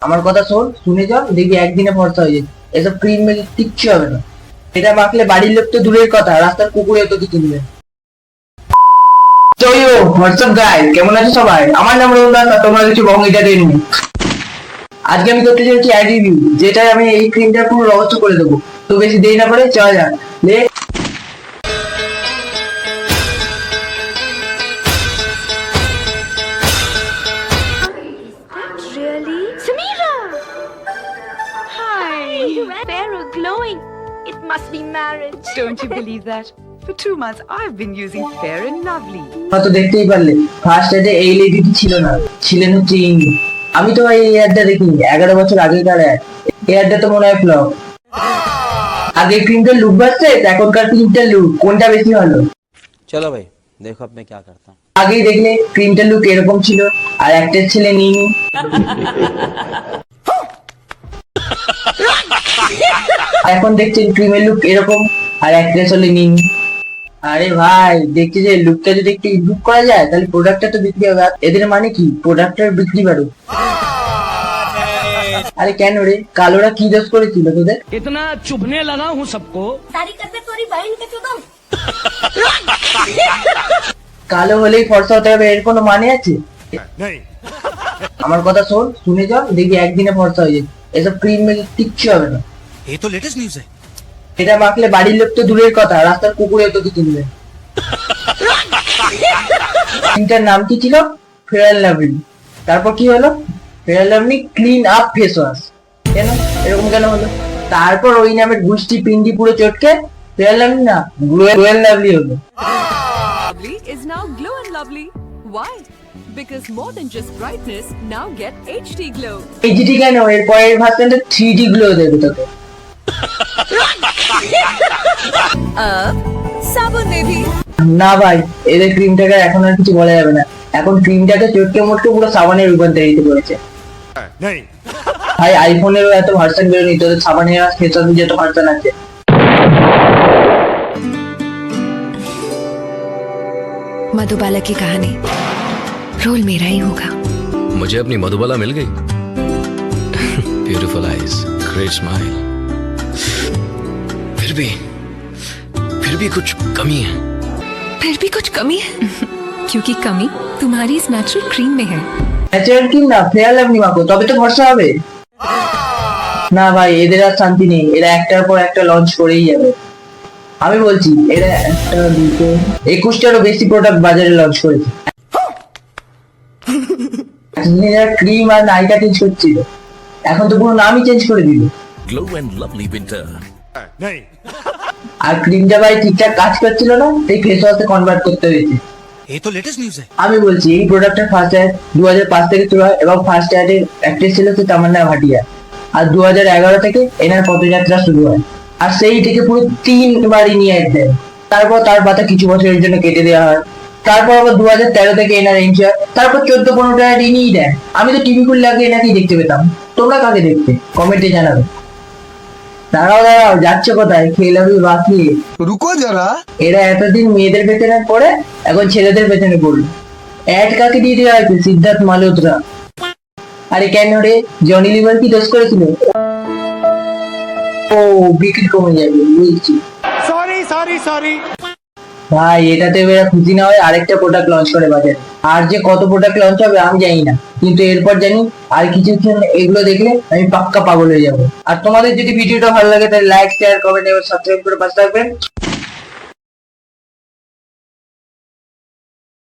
আমার কথা শোন, শুনে যাও, দেখবি একদিনে ফর্সা হয়ে যাবে। এসব ক্রিম মেখে কিচ্ছু হবে না। এটা মাখলে বাড়ির লোক তো দূরের কথা, রাস্তার কুকুরে তোকে কিনবে। তো ইউ হোয়াটসঅ্যাপ গাইস, কেমন আছো সবাই? আমার নাম রোহন, আর তোমরা দেখছো বং এন্টারটেইনমেন্ট। আজকে আমি করতে চাইছি অ্যাড রিভিউ, যেটা আমি এই ক্রিমটা পুরো রহস্য করে দেবো। তো বেশি দেরি না করে চলা যাক। Really? Samira! Hi! Fair or glowing? It must be marriage. Don't you believe that? For 2 months, I've been using Fair and Lovely. তো দেখতেই পারলে, ফার্স্ট অ্যাডে এই লেডিটি ছিল না, ছিলেন হচ্ছে ইনি। আমি তো ভাই এই অ্যাডটা দেখিনি, 11 বছর আগেকার অ্যাড। এই অ্যাডটা তো মনে হয় ফ্লপ। আগে ক্রিমটার লুক বাড়ছে, এখনকার ক্রিমটার লুক কোনটা বেশি ভালো? चलो भाई देखो अब मैं क्या करता हूँ। আগেই দেখলে ক্রিমটার লুক এরকম ছিল, আর অ্যাক্টর ছিলেন ইনি। এখন দেখছেন ক্রিমের লুক এরকম, আর অ্যাক্ট্রেস হলেন ইনি। আরে ভাই, দেখছি যে লুকটা যদি একটু ইমপ্রুভ করা যায়, তাহলে প্রোডাক্টটা তো বিক্রি হবে। এদের মানে কি, প্রোডাক্টের বিক্রি বাড়ুক। আরে কেন রে, কালোরা কি দোষ করেছিল তোদের? इतना चुभने लगा हूँ सबको। शादी करते तोरी बहन के चुदम। কালো হলেই ফর্সা হতে হবে, এর কোনো মানে আছে? আমার কথা শোন, শুনে যাও, দেখবি একদিনে ফর্সা হয়ে যাবে। এসব ক্রিম মেখে কিচ্ছু হবে না। ये तो लेटेस्ट न्यूज़ है। এটা মাখলে বাড়ির লোক তো দূরের কথা, রাস্তার কুকুরে তোকে কিনবে। ক্রিমটার নাম কি ছিল? Fair and lovely. তারপর কি হলো? Fair and lovely clean up face wash. কেন এরকম কেন হলো? তারপর ওই নামের গুষ্টি পিন্ডি পুরো চটকে ফেয়ার অ্যান্ড লাভলি না, গ্লো অ্যান্ড লাভলি হলো। Lovely is now Glow and Lovely. Why? Because more than just brightness, now get HD glow. HD কেন, এর পরের ভার্সনটা 3D গ্লো দেবে তোকে। साबुन में भी না ভাই, এদের ক্রিমটাকে এখন আর কিছু বলা যাবে না। এখন ক্রিমটাকে চটকে মোটকে পুরো সাবানে রূপান্তরিত করেছে। ভাই আইফোনেরও এত ভার্সন বেরোনি, তোদের সাবানের ফেস ওয়াশের যত ভার্সন আছে। मधुबाला की कहानी, रोल मेरा ही होगा। मुझे अपनी मधुबाला मिल गई। Beautiful eyes, great smile. फिर भी कुछ कमी है। फिर भी कुछ कमी है क्योंकि कमी तुम्हारी इस नेचुरल क्रीम में है। ন্যাচারাল ক্রিম না, ফেয়ার লাভলি মাখো, তবে তো ভরসা হবে। না ভাই, এদের আর শান্তি নেই, এরা একটার পর একটা লঞ্চ করেই যাবে। আমি বলছি, এরা একটা দুটো 21টারও বেশি প্রোডাক্ট বাজারে লঞ্চ করেছে। এরা ক্রিম আর নাইকা চেঞ্জ করছিল, এখন তো পুরো নামই চেঞ্জ করে দিল। Glow and Lovely winter. আর ক্রিমটা ভাই ঠিকঠাক কাজ করছিল না, সেই ফেস ওয়াশে কনভার্ট করতে হয়েছে। ये तो लेटेस्ट न्यूज़ है। আমি বলছি, এই প্রোডাক্টের ফার্স্ট অ্যাড 2005 থেকে শুরু হয়, এবং ফার্স্ট অ্যাডের অ্যাক্ট্রেস ছিল হচ্ছে তামান্না ভাটিয়া। আর 2011 থেকে এনার পথযাত্রা শুরু হয়, আর সেই থেকে পুরো 3বারই নিয়ে অ্যাড দেয়। তারপর তার পাতা কিছু বছরের জন্য কেটে দেওয়া হয়। তারপর আবার 2013 থেকে এনার এন্ট্রি হয়। তারপর 14-15টা অ্যাড ইনিই দেয়। আমি তো টিভি খুললে আগে এনাকেই দেখতে পেতাম। তোমরা কাকে দেখতে? কমেন্টে জানাবে। দাঁড়াও, যাচ্ছে কোথায়? খেলাবি বাকি, रुको जरा। এরা এতদিন মেয়েদের পেছনে পড়ে, এখন ছেলেদের পেছনে পড়লো। অ্যাড কাকে দিয়ে দেওয়া হয়েছে? সিদ্ধার্থ মালহোত্রা। আরে কেন রে, জনি লিভার কি দোষ করেছিল? ও বিক্রি কমে যাবে, বুঝছি। सॉरी। ভাই এটাতে এরা খুশি না হয় আরেকটা প্রোডাক্ট লঞ্চ করে বাজারে। আর যে কত প্রোডাক্ট লঞ্চ হবে আমি জানি না, কিন্তু এরপর জানি আর কিছুক্ষণ এগুলো দেখলে আমি পাক্কা পাগল হয়ে যাবো। আর তোমাদের যদি ভিডিওটা ভালো লাগে, তাহলে লাইক, শেয়ার, কমেন্ট এবং সাবস্ক্রাইব করে পাশে থাকবেন।